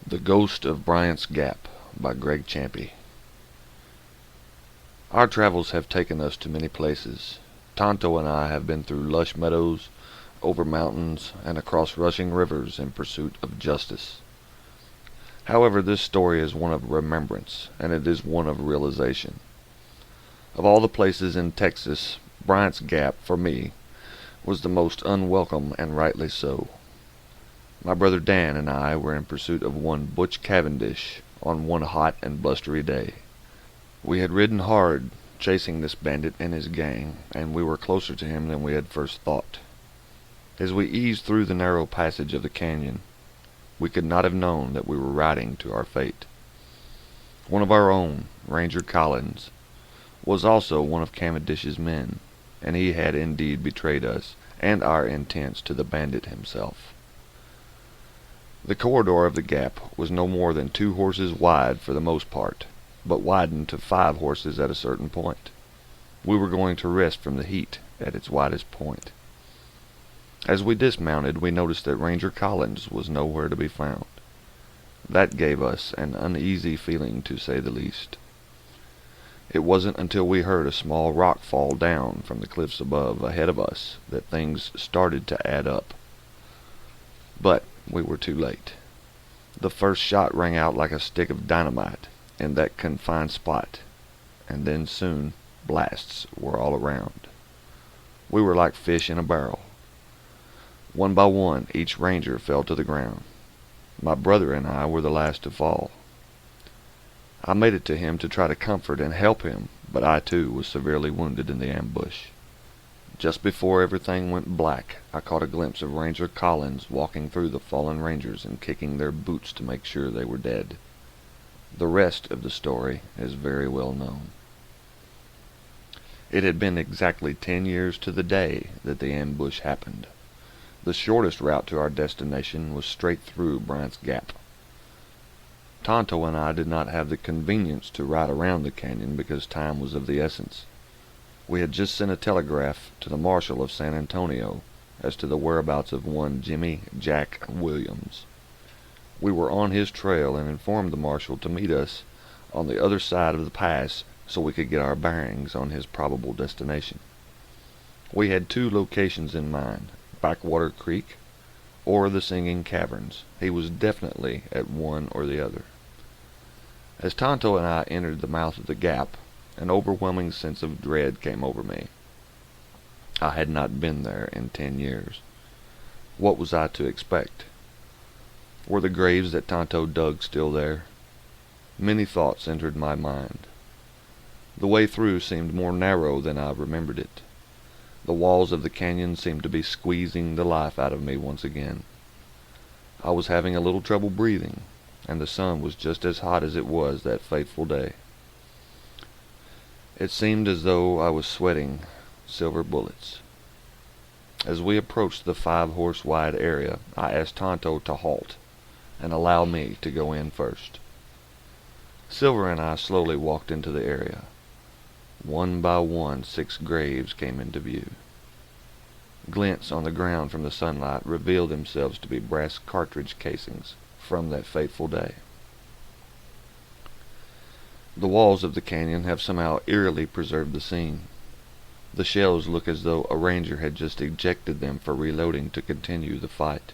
The Ghost of Bryant's Gap by Greg Champe. Our travels have taken us to many places. Tonto and I have been through lush meadows, over mountains, and across rushing rivers in pursuit of justice. However, this story is one of remembrance, and it is one of realization. Of all the places in Texas, Bryant's Gap, for me, was the most unwelcome, and rightly so. My brother Dan and I were in pursuit of one Butch Cavendish on one hot and blustery day. We had ridden hard, chasing this bandit and his gang, and we were closer to him than we had first thought. As we eased through the narrow passage of the canyon, we could not have known that we were riding to our fate. One of our own, Ranger Collins, was also one of Cavendish's men, and he had indeed betrayed us and our intents to the bandit himself. The corridor of the gap was no more than 2 horses wide for the most part, but widened to 5 horses at a certain point. We were going to rest from the heat at its widest point. As we dismounted, we noticed that Ranger Collins was nowhere to be found. That gave us an uneasy feeling, to say the least. It wasn't until we heard a small rock fall down from the cliffs above ahead of us that things started to add up. But we were too late. The first shot rang out like a stick of dynamite in that confined spot, and then soon blasts were all around. We were like fish in a barrel. One by one, each ranger fell to the ground. My brother and I were the last to fall. I made it to him to try to comfort and help him, but I too was severely wounded in the ambush. Just before everything went black, I caught a glimpse of Ranger Collins walking through the fallen rangers and kicking their boots to make sure they were dead. The rest of the story is very well known. It had been exactly 10 years to the day that the ambush happened. The shortest route to our destination was straight through Bryant's Gap. Tonto and I did not have the convenience to ride around the canyon because time was of the essence. We had just sent a telegraph to the marshal of San Antonio as to the whereabouts of one Jimmy Jack Williams. We were on his trail and informed the marshal to meet us on the other side of the pass so we could get our bearings on his probable destination. We had 2 locations in mind, Backwater Creek or the Singing Caverns. He was definitely at one or the other. As Tonto and I entered the mouth of the gap, an overwhelming sense of dread came over me. I had not been there in 10 years. What was I to expect? Were the graves that Tonto dug still there? Many thoughts entered my mind. The way through seemed more narrow than I remembered it. The walls of the canyon seemed to be squeezing the life out of me once again. I was having a little trouble breathing, and the sun was just as hot as it was that fateful day. It seemed as though I was sweating silver bullets. As we approached the 5-horse wide area, I asked Tonto to halt and allow me to go in first. Silver and I slowly walked into the area. One by one, 6 graves came into view. Glints on the ground from the sunlight revealed themselves to be brass cartridge casings from that fateful day. The walls of the canyon have somehow eerily preserved the scene. The shells look as though a ranger had just ejected them for reloading to continue the fight.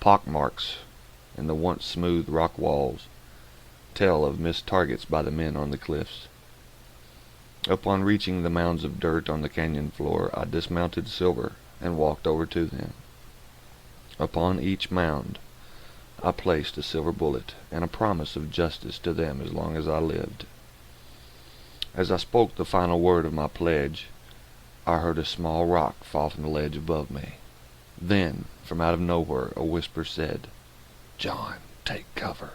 Pock marks in the once smooth rock walls tell of missed targets by the men on the cliffs. Upon reaching the mounds of dirt on the canyon floor, I dismounted Silver and walked over to them. Upon each mound, I placed a silver bullet and a promise of justice to them as long as I lived. As I spoke the final word of my pledge, I heard a small rock fall from the ledge above me. Then, from out of nowhere, a whisper said, "John, take cover."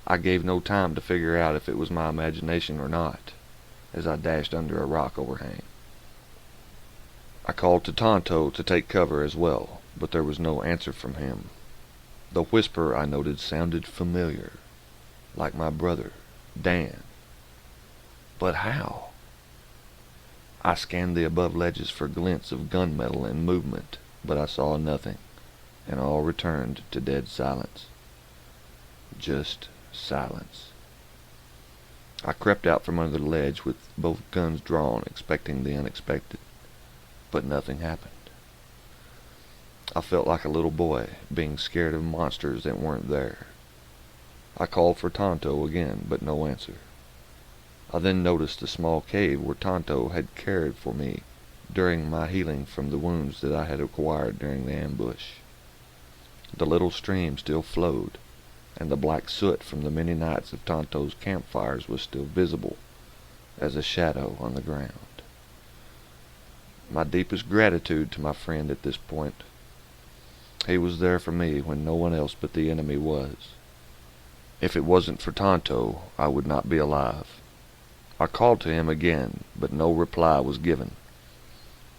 I gave no time to figure out if it was my imagination or not, as I dashed under a rock overhang. I called to Tonto to take cover as well, but there was no answer from him. The whisper, I noted, sounded familiar, like my brother, Dan. But how? I scanned the above ledges for glints of gunmetal and movement, but I saw nothing, and all returned to dead silence. Just silence. I crept out from under the ledge with both guns drawn, expecting the unexpected, but nothing happened. I felt like a little boy, being scared of monsters that weren't there. I called for Tonto again, but no answer. I then noticed the small cave where Tonto had cared for me during my healing from the wounds that I had acquired during the ambush. The little stream still flowed, and the black soot from the many nights of Tonto's campfires was still visible as a shadow on the ground. My deepest gratitude to my friend at this point. He was there for me when no one else but the enemy was. If it wasn't for Tonto, I would not be alive. I called to him again, but no reply was given.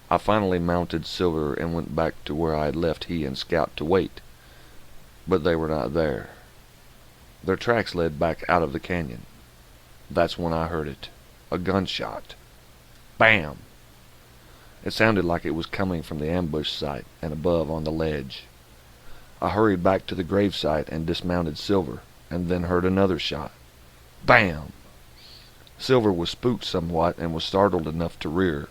I finally mounted Silver and went back to where I had left he and Scout to wait, but they were not there. Their tracks led back out of the canyon. That's when I heard it. A gunshot. Bam! It sounded like it was coming from the ambush site and above on the ledge. I hurried back to the gravesite and dismounted Silver, and then heard another shot. Bam! Silver was spooked somewhat and was startled enough to rear.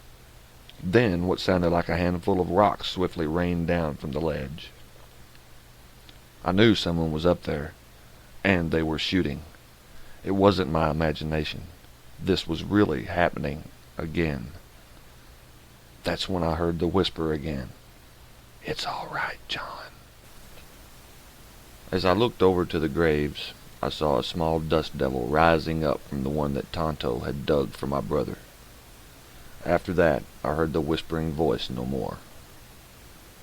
Then what sounded like a handful of rocks swiftly rained down from the ledge. I knew someone was up there, and they were shooting. It wasn't my imagination. This was really happening again. That's when I heard the whisper again. "It's all right, John." As I looked over to the graves, I saw a small dust devil rising up from the one that Tonto had dug for my brother. After that, I heard the whispering voice no more.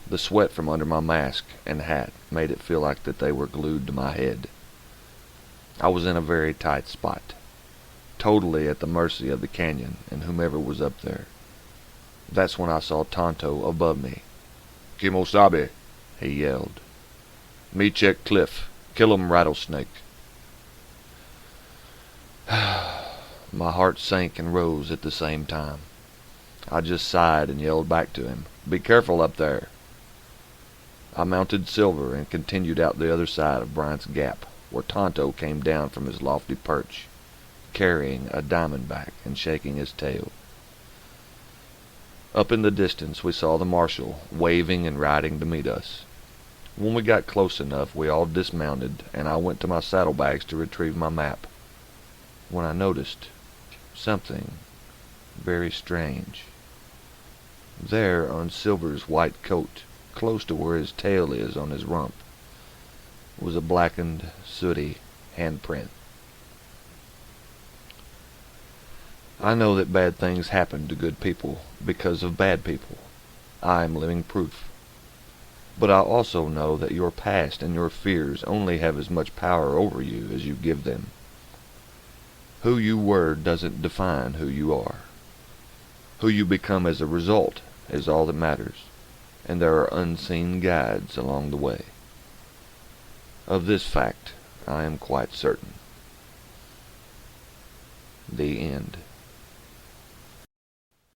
The sweat from under my mask and hat made it feel like that they were glued to my head. I was in a very tight spot, totally at the mercy of the canyon and whomever was up there. That's when I saw Tonto above me. "Kimosabe," he yelled. "Me check Cliff. Kill 'em rattlesnake." My heart sank and rose at the same time. I just sighed and yelled back to him, "Be careful up there." I mounted Silver and continued out the other side of Bryant's Gap, where Tonto came down from his lofty perch, carrying a diamondback and shaking his tail. Up in the distance we saw the marshal, waving and riding to meet us. When we got close enough, we all dismounted, and I went to my saddlebags to retrieve my map, when I noticed something very strange. There on Silver's white coat, close to where his tail is on his rump, was a blackened, sooty handprint. I know that bad things happen to good people because of bad people. I am living proof. But I also know that your past and your fears only have as much power over you as you give them. Who you were doesn't define who you are. Who you become as a result is all that matters, and there are unseen guides along the way. Of this fact I am quite certain. The end.